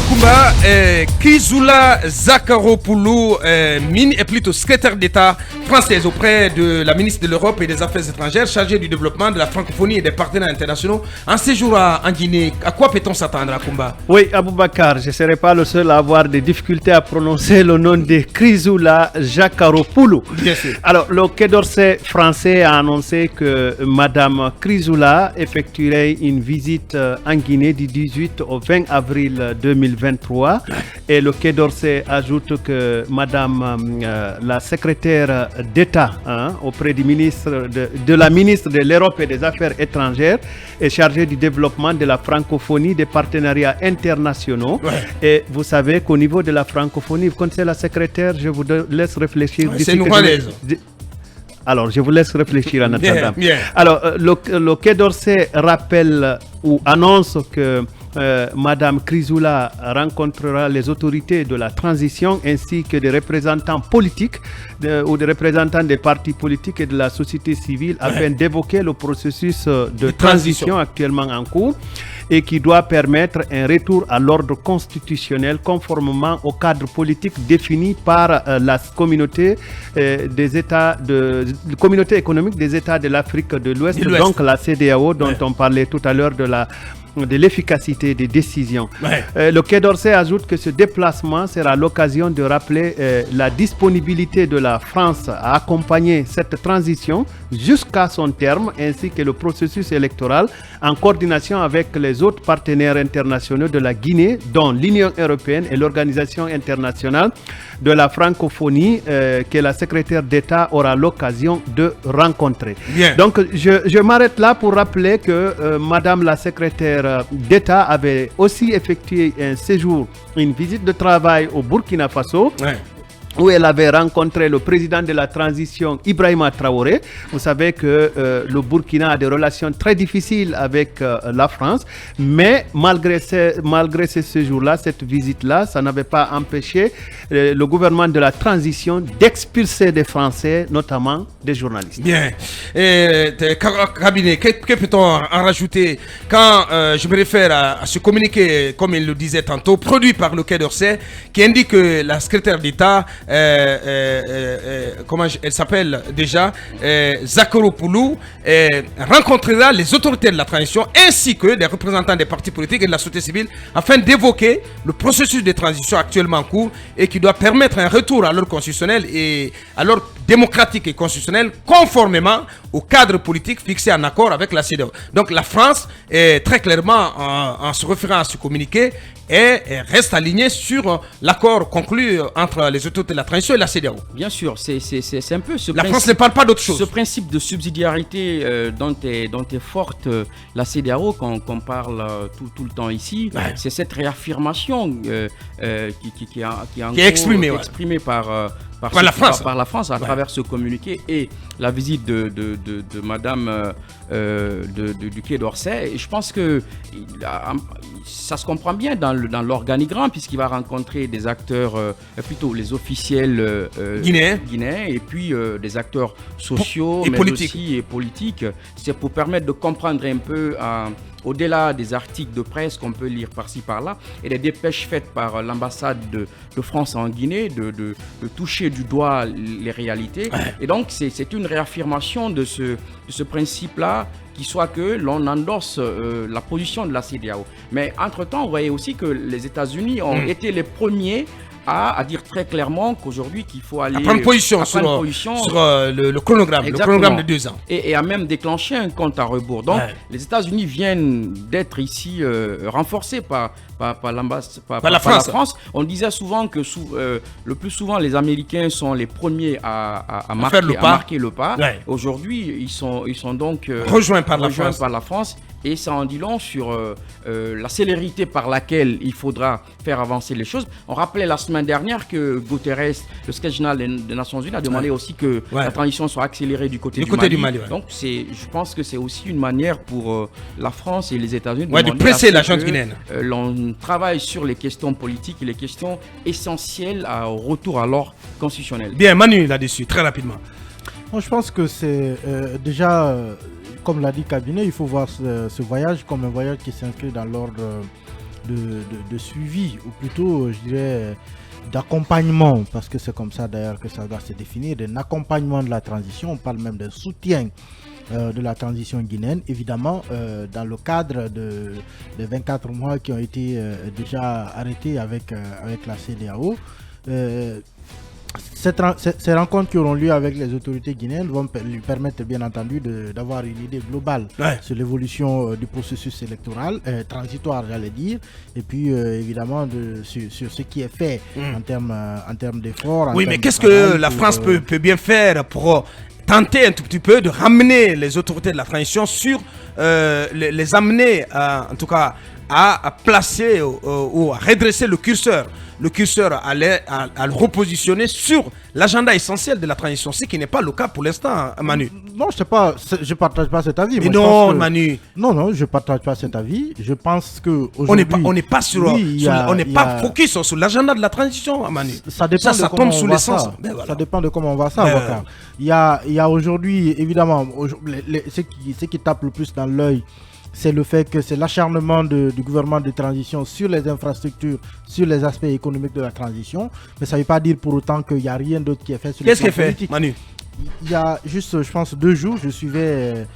Makumba, Chrysoula Zakharopoulou, est plutôt secrétaire d'État française auprès de la ministre de l'Europe et des Affaires étrangères, chargée du développement de la francophonie et des partenaires internationaux. En séjour en Guinée, à quoi peut-on s'attendre à Kumba? Oui, Aboubakar, je ne serai pas le seul à avoir des difficultés à prononcer le nom de Chrysoula Zakharopoulou. Bien sûr. Alors, le Quai d'Orsay français a annoncé que Madame Chrysoula effectuerait une visite en Guinée du 18 au 20 avril 2023. Et le Quai d'Orsay ajoute que Madame la secrétaire d'État auprès du ministre de la ministre de l'Europe et des Affaires étrangères est chargée du développement de la francophonie, des partenariats internationaux. Ouais. Et vous savez qu'au niveau de la francophonie, vous connaissez la secrétaire, je vous laisse réfléchir. Ouais, c'est une Rwandaise. Alors, je vous laisse réfléchir en attendant. Alors, le Quai d'Orsay rappelle ou annonce que Madame Chrysoula rencontrera les autorités de la transition ainsi que des représentants politiques ou des représentants des partis politiques et de la société civile afin d'évoquer le processus de transition actuellement en cours et qui doit permettre un retour à l'ordre constitutionnel conformément au cadre politique défini par la communauté des États communauté économique des États de l'Afrique de l'Ouest, donc la CEDEAO dont on parlait tout à l'heure de l'efficacité des décisions. Le Quai d'Orsay ajoute que ce déplacement sera l'occasion de rappeler la disponibilité de la France à accompagner cette transition jusqu'à son terme, ainsi que le processus électoral en coordination avec les autres partenaires internationaux de la Guinée, dont l'Union européenne et l'Organisation internationale de la francophonie que la secrétaire d'État aura l'occasion de rencontrer. Bien. Donc, je m'arrête là pour rappeler que Madame la secrétaire d'État avait aussi effectué un séjour, une visite de travail au Burkina Faso. Où elle avait rencontré le président de la transition, Ibrahima Traoré. Vous savez que le Burkina a des relations très difficiles avec la France, mais malgré ce séjour-là, cette visite-là, ça n'avait pas empêché le gouvernement de la transition d'expulser des Français, notamment des journalistes. Bien. Cabinet, que peut-on en rajouter quand je me réfère à ce communiqué, comme il le disait tantôt, produit par le Quai d'Orsay, qui indique que la secrétaire d'État comment elle s'appelle déjà, Zakharopoulou, rencontrera les autorités de la transition ainsi que des représentants des partis politiques et de la société civile afin d'évoquer le processus de transition actuellement en cours et qui doit permettre un retour à l'ordre constitutionnel et à l'ordre démocratique et constitutionnel conformément au cadre politique fixé en accord avec la CEDEAO. Donc la France est très clairement en se référant à ce communiqué et reste alignée sur l'accord conclu entre les autorités de la transition et la CEDEAO. Bien sûr, c'est un peu ce la France ne parle pas d'autre chose. Ce principe de subsidiarité dont est forte la CEDEAO qu'on parle tout le temps ici, c'est cette réaffirmation qui est exprimée par la France à travers ce communiqué et la visite de Madame du Quai d'Orsay. Et je pense que ça se comprend bien dans l'organigramme puisqu'il va rencontrer des acteurs, plutôt les officiels guinéens et puis des acteurs sociaux mais aussi politiques. C'est pour permettre de comprendre un peu au-delà des articles de presse qu'on peut lire par-ci par-là et des dépêches faites par l'ambassade de France en Guinée de toucher du doigt les réalités. Et donc c'est une réaffirmation de ce principe-là qui soit que l'on endosse la position de la CEDEAO. Mais entre-temps, vous voyez aussi que les États-Unis ont été les premiers à dire très clairement qu'aujourd'hui qu'il faut aller prendre position sur le chronogramme, le chronogramme de 2 ans. Et à même déclencher un compte à rebours. Donc les États-Unis viennent d'être ici renforcés par la France. On disait souvent que le plus souvent les Américains sont les premiers à marquer le pas. Aujourd'hui, ils sont donc rejoints par la France. Et ça en dit long sur la célérité par laquelle il faudra faire avancer les choses. On rappelait la semaine dernière que Guterres, le secrétaire général des Nations Unies, a demandé aussi que la transition soit accélérée du côté du Mali. Donc je pense que c'est aussi une manière pour la France et les États-Unis de presser la junte guinéenne. L'on travaille sur les questions politiques et les questions essentielles au retour à l'ordre constitutionnel. Bien, Manu, là-dessus, très rapidement. Moi, je pense que c'est déjà... comme l'a dit Cabinet, il faut voir ce voyage comme un voyage qui s'inscrit dans l'ordre de suivi, ou plutôt, je dirais, d'accompagnement, parce que c'est comme ça d'ailleurs que ça doit se définir, d'un accompagnement de la transition. On parle même d'un soutien de la transition guinéenne, évidemment, dans le cadre des 24 mois qui ont été déjà arrêtés avec la CEDEAO. Ces rencontres qui auront lieu avec les autorités guinéennes vont lui permettre bien entendu d'avoir une idée globale sur l'évolution du processus électoral, transitoire j'allais dire, et puis évidemment sur ce qui est fait en termes d'efforts. Oui, mais qu'est-ce que la France peut bien faire pour tenter un tout petit peu de ramener les autorités de la transition sur, les amener en tout cas à placer ou à redresser le curseur à le repositionner sur l'agenda essentiel de la transition, ce qui n'est pas le cas pour l'instant, Manu. Non, je partage pas cet avis. Mais non, Manu. Non, je partage pas cet avis. Je pense que on n'est pas focus sur l'agenda de la transition, Manu. Ça dépend ça tombe sous l'essence. Ça dépend de comment on voit ça. Il y a aujourd'hui, évidemment, ce qui tape le plus dans l'œil, c'est le fait que c'est l'acharnement du gouvernement de transition sur les infrastructures, sur les aspects économiques de la transition. Mais ça ne veut pas dire pour autant qu'il n'y a rien d'autre qui est fait sur le plan politique. Qu'est-ce qui est fait, Manu? Il y a juste, je pense, 2 jours, je suivais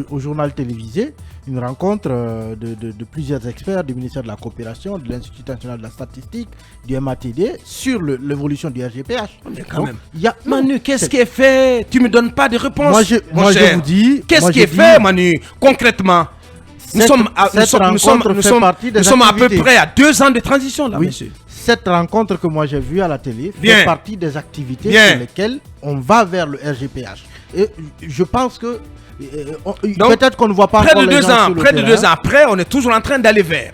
au journal télévisé une rencontre de plusieurs experts du ministère de la Coopération, de l'Institut national de la statistique, du MATD, sur l'évolution du RGPH. Mais quand même. Manu, qu'est-ce qui est fait? Tu ne me donnes pas de réponse. Moi, je vous dis... Qu'est-ce qui est fait, Manu, concrètement? Nous sommes à peu près à 2 ans de transition, là, monsieur. Cette rencontre que moi j'ai vue à la télé fait partie des activités sur lesquelles on va vers le RGPH. Et je pense que peut-être qu'on ne voit pas près de 2 ans. Près de 2 ans après, on est toujours en train d'aller vers.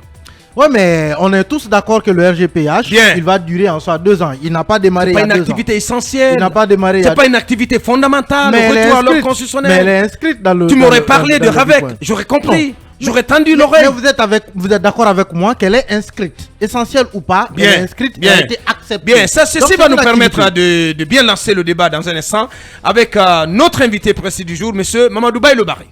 Oui, mais on est tous d'accord que le RGPH, il va durer en soi 2 ans. Il n'a pas démarré il y a 2 ans. C'est pas une activité essentielle. Il n'a pas démarré. C'est pas une activité fondamentale. Mais elle est inscrite dans le. Tu m'aurais parlé de RAVEC, j'aurais compris. J'aurais tendu l'oreille. Mais vous êtes d'accord avec moi qu'elle est inscrite, essentielle ou pas, elle est inscrite, elle a été acceptée. Bien, ceci va nous permettre de bien lancer le débat dans un instant avec notre invité précis du jour, monsieur Mamadou Baye Le Barry.